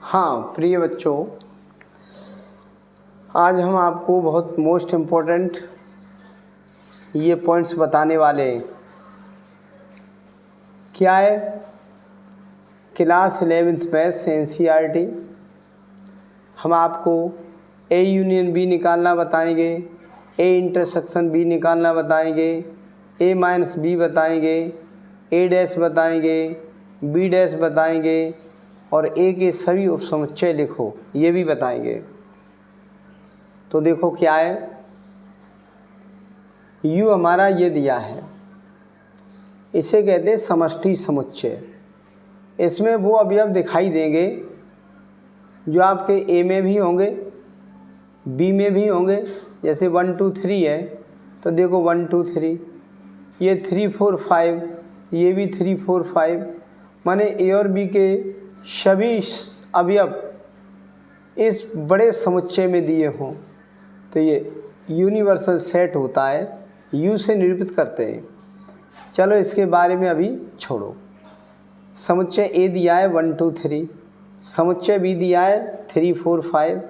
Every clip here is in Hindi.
हाँ प्रिय बच्चों, आज हम आपको बहुत मोस्ट इम्पोर्टेंट ये पॉइंट्स बताने वाले हैं। क्या है? Class 11th maths NCERT। हम आपको A यूनियन B निकालना बताएंगे, A इंटरसेक्शन B निकालना बताएंगे, A माइनस B बताएंगे, A डैश बताएंगे, B डैश बताएंगे और A के सभी उपसमुच्चय लिखो, ये भी बताएंगे। तो देखो क्या है, U हमारा ये दिया है, इसे कहते हैं समष्टि समुच्चय। इसमें वो अवयव दिखाई देंगे जो आपके A में भी होंगे, B में भी होंगे। जैसे 1 2 3 है तो देखो 1 2 3, ये 3 4 5, ये भी 3 4 5, माने A और B के सभी अवयव इस बड़े समुच्चय में दिए हों तो ये यूनिवर्सल सेट होता है, U से निरूपित करते हैं। चलो इसके बारे में अभी छोड़ो। समुच्चय A दिया है 1 2 3, समुच्चय B दिया है 3 4 5।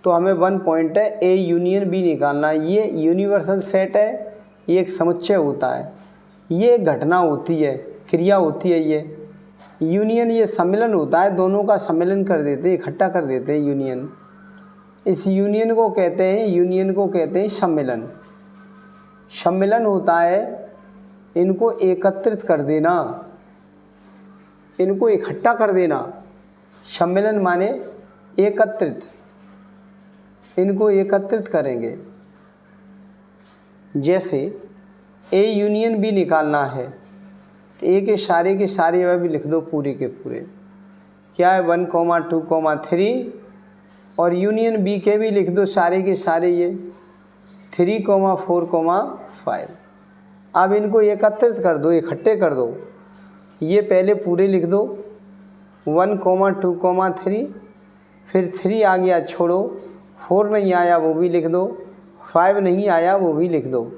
तो हमें 1 पॉइंट है A यूनियन B निकालना है। ये यूनिवर्सल सेट है, ये एक समुच्चय होता है, ये घटना होती है, क्रिया होती है। ये यूनियन ये सम्मिलन होता है, दोनों का सम्मिलन कर देते हैं, इकट्ठा कर देते हैं यूनियन। इस यूनियन को कहते हैं सम्मिलन। सम्मिलन होता है इनको एकत्रित कर देना, इनको इकट्ठा कर देना। सम्मिलन माने एकत्रित, इनको एकत्रित करेंगे। जैसे A यूनियन B निकालना है तो A के सारे अवयव भी लिख दो पूरे के पूरे। क्या है? 1 2 3 और यूनियन B के भी लिख दो सारे के सारे, ये 3 4 5। अब इनको एकत्रित कर दो, इकट्ठे कर दो। ये पहले पूरे लिख दो 1 2 3, फिर 3 आ गया छोड़ो, 4 नहीं आया वो भी लिख दो, 5 नहीं आया वो भी लिख दो।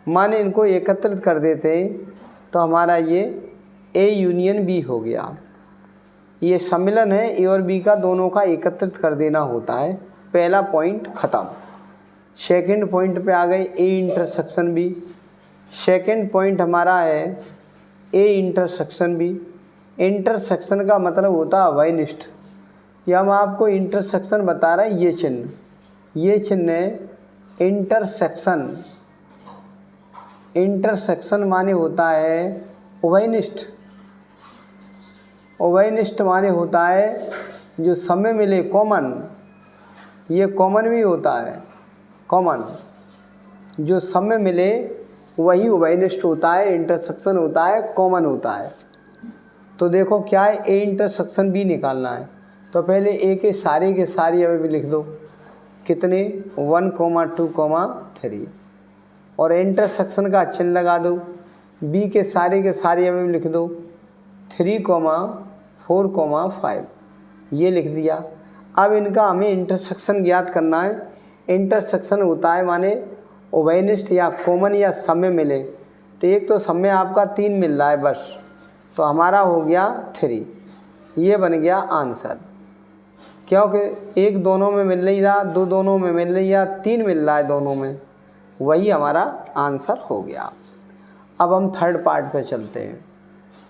माने इनको एकत्रित कर देते हैं तो हमारा ये A यूनियन B हो गया। ये सम्मिलन है A और B का, दोनों का एकत्रित कर देना होता है। पहला पॉइंट ख़त्म। सेकंड पॉइंट पे आ गए A intersection B। Second point हमारा है A इंटरसेक्शन B। इंटरसेक्शन का मतलब होता है अवयनिष्ठ। या हम आपको इंटरसेक्शन बता रहे हैं, ये चिन्ह है इंटरसेक्शन। इंटरसेक्शन माने होता है उभयनिष्ठ। उभयनिष्ठ माने होता है जो समय मिले कॉमन। ये कॉमन भी होता है, कॉमन जो समय मिले वही उभयनिष्ठ होता है, इंटरसेक्शन होता है, कॉमन होता है। तो देखो क्या है, A इंटरसेक्शन B निकालना है तो पहले A के सारे अवयव लिख दो। कितने? 1 2 3 और इंटरसेक्शन का चिन्ह लगा दो। B के सारे अवयव लिख दो 3 4 5, ये लिख दिया। अब इनका हमें इंटरसेक्शन ज्ञात करना है। इंटरसेक्शन होता है माने उभयनिष्ठ या कॉमन या समय मिले। तो एक तो समय आपका 3 मिल रहा है बस, तो हमारा हो गया 3, ये बन गया आंसर। क्योंकि एक दोनों में मिल नहीं रहा, 2 दोनों में मिल नहीं रहा, 3 मिल रहा है दोनों में, वही हमारा आंसर हो गया। अब हम थर्ड पार्ट पे चलते हैं।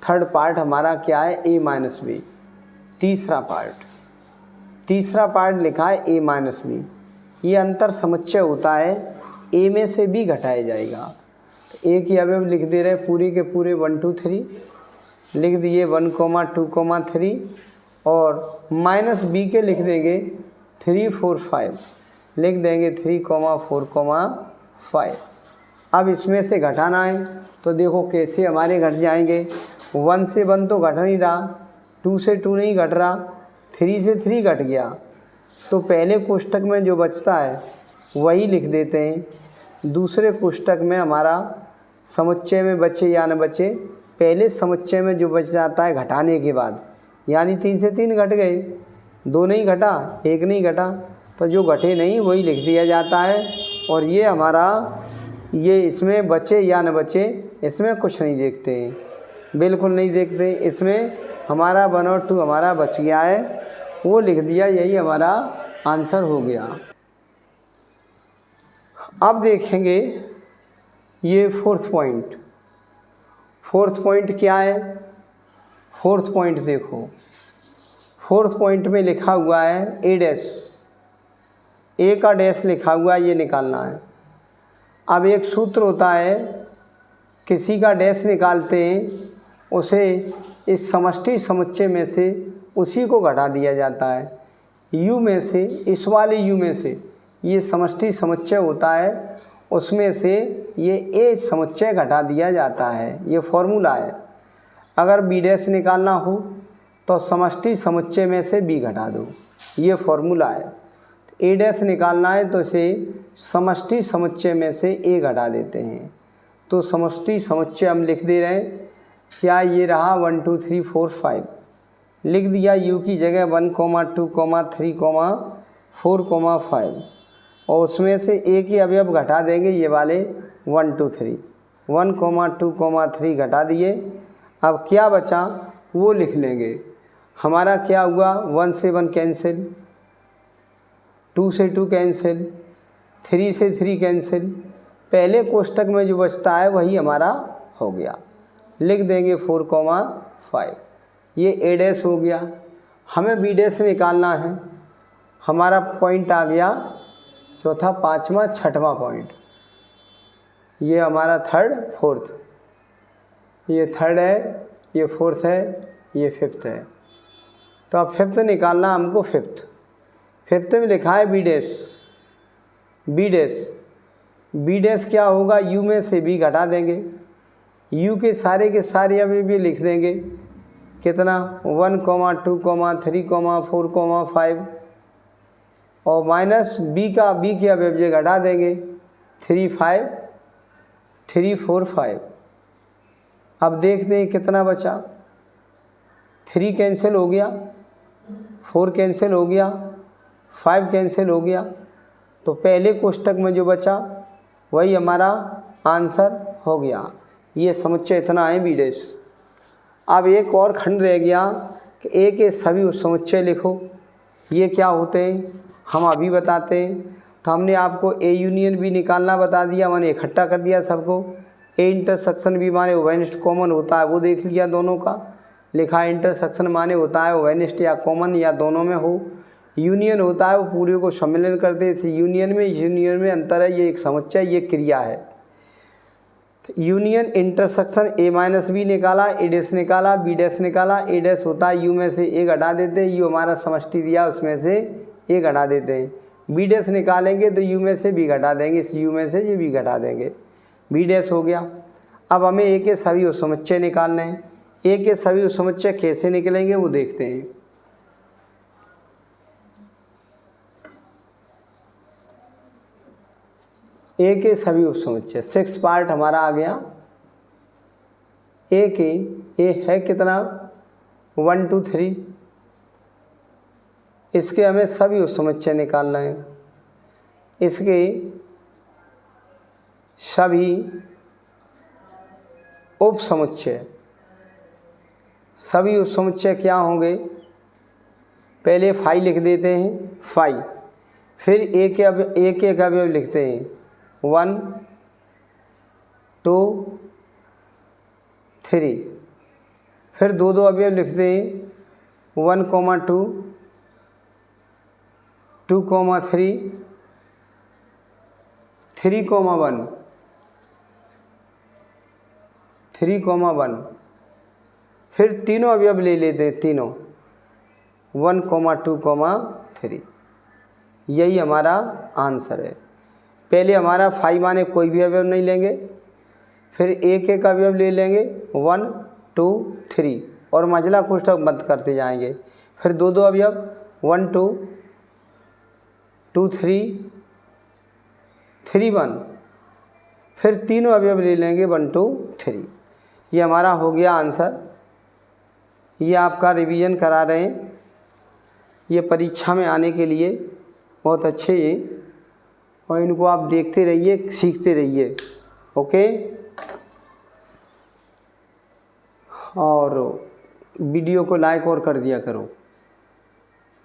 थर्ड पार्ट हमारा क्या है? A minus B। तीसरा पार्ट लिखा है A माइनस B। ये अंतर समुच्चय होता है, A में से B घटाया जाएगा। तो A की अवयव लिख दे रहे पूरे के पूरे 1 2 3 लिख दिए 1 2 3 और माइनस B के लिख देंगे 3 4 5, लिख देंगे 3 4 5। अब इसमें से घटाना है तो देखो कैसे हमारे घट जाएंगे। 1 से 1 तो घट नहीं रहा, 2 से 2 नहीं घट रहा, 3 से 3 घट गया। तो पहले कोष्टक में जो बचता है वही लिख देते हैं। दूसरे कोष्टक में हमारा समुच्चय में बचे या न बचे, पहले समुच्चय में जो बच जाता है घटाने के बाद, यानी 3 से 3 घट गए, 2 नहीं घटा, 1 नहीं घटा, तो जो घटे नहीं वही लिख दिया जाता है। और ये हमारा ये इसमें बचे या न बचे इसमें कुछ नहीं देखते हैं, बिल्कुल नहीं देखते। इसमें हमारा 1 और 2 हमारा बच गया है वो लिख दिया, यही हमारा आंसर हो गया। अब देखेंगे ये फोर्थ पॉइंट। फोर्थ पॉइंट क्या है? फोर्थ पॉइंट देखो, फोर्थ पॉइंट में लिखा हुआ है ए डैश, ए का डैश लिखा हुआ है, ये निकालना है। अब एक सूत्र होता है, किसी का डैश निकालते हैं उसे इस समष्टि समुच्चय में से उसी को घटा दिया जाता है। u में से, इस वाले u में से ये समष्टि समुच्चय होता है, उसमें से ये a समुच्चय घटा दिया जाता है। ये फॉर्मूला है। अगर b डैश निकालना हो तो समष्टि समुच्चय में से b घटा दो, ये फॉर्मूला है। a डैश निकालना है तो इसे समष्टि समुच्चय में से a घटा देते हैं। तो समष्टि समुच्चय हम लिख दे रहे हैं, क्या ये रहा 1 2 3 4 5, लिख दिया u की जगह 1, 2, 3, 4, 5 और उसमें से a के अवयव घटा देंगे, ये वाले 1 2 3, 1, 2, 3 घटा दिए। अब क्या बचा वो लिख लेंगे। हमारा क्या हुआ, 1 से 1 कैंसिल, 2 से 2 कैंसिल, 3 से 3 कैंसिल। पहले कोष्टक में जो बचता है वही हमारा हो गया, लिख देंगे 4, 5। ये ए डैश हो गया। हमें बी डैश निकालना है। हमारा पॉइंट आ गया चौथा, पाँचवा, छठवां पॉइंट। ये हमारा थर्ड, फोर्थ, ये थर्ड है, ये फोर्थ है, ये फिफ्थ है। तो अब फिफ्थ निकालना हमको। फिफ्थ में लिखा है बी डैश। बी डैश क्या होगा, यू में से बी घटा देंगे, यू के सारे अभी भी लिख देंगे। कितना, 1, 2, 3, 4, 5 और माइनस बी के अवयव घटा देंगे, 3, 5, 3, 4, 5। अब देखते हैं कितना बचा। 3 कैंसिल हो गया, 4 कैंसिल हो गया, 5 कैंसिल हो गया। तो पहले कोष्टक में जो बचा वही हमारा आंसर हो गया। ये समुच्चय इतना है बी डैश। अब एक और खंड रह गया कि ए के सभी उपसमुच्चय लिखो। ये क्या होते हैं हम अभी बताते हैं। तो हमने आपको ए यूनियन भी निकालना बता दिया, मैंने इकट्ठा कर दिया सबको। ए इंटरसेक्शन भी माने उभयनिष्ठ कॉमन होता है, वो देख लिया दोनों का। लिखा इंटरसेक्शन माने होता है उभयनिष्ठ या कॉमन या दोनों में हो। यूनियन होता है वो पूरे को सम्मिलन करते हैं। यूनियन में अंतर है, ये एक समुच्चय, ये क्रिया है। तो union intersection A minus B निकाला, ए डैश निकाला, बी डैश निकाला। ए डैश होता है यू में से ए घटा देते हैं, यू हमारा समष्टि दिया उसमें से ए घटा देते हैं। बी डैश निकालेंगे तो यू में से बी घटा देंगे, इस यू में से ये बी घटा देंगे, बी डैश हो गया। अब हमें ए के सभी उपसमुच्चय निकालने हैं। ए के सभी उपसमुच्चय कैसे निकलेंगे वो देखते हैं। ए के सभी उपसमुच्चय 6 पार्ट हमारा आ गया। ए है कितना, 1 2 3। इसके हमें सभी उपसमुच्चय निकालना है। इसके सभी उपसमुच्चय क्या होंगे, पहले 5 लिख देते हैं, 5। फिर ए के अवयव लिखते हैं, 1 2 3। फिर दो अवयव लिखते हैं, 1, 2 2, 3 3, 1 3, 1। फिर तीनों अवयव ले लेते हैं, तीनों 1, 2, 3। यही हमारा आंसर है। पहले हमारा 5 माने कोई भी अवयव नहीं लेंगे, फिर एक अवयव ले लेंगे, 1 2 3 और मझला कोष्ठक बंद करते जाएंगे। फिर दो अवयव, 1 2 2 3 3 1। फिर तीनों अवयव ले लेंगे, 1 2 3। ये हमारा हो गया आंसर। ये आपका रिवीजन करा रहे हैं, ये परीक्षा में आने के लिए बहुत अच्छे हैं और इनको आप देखते रहिए, सीखते रहिए। ओके, और वीडियो को लाइक और कर दिया करो।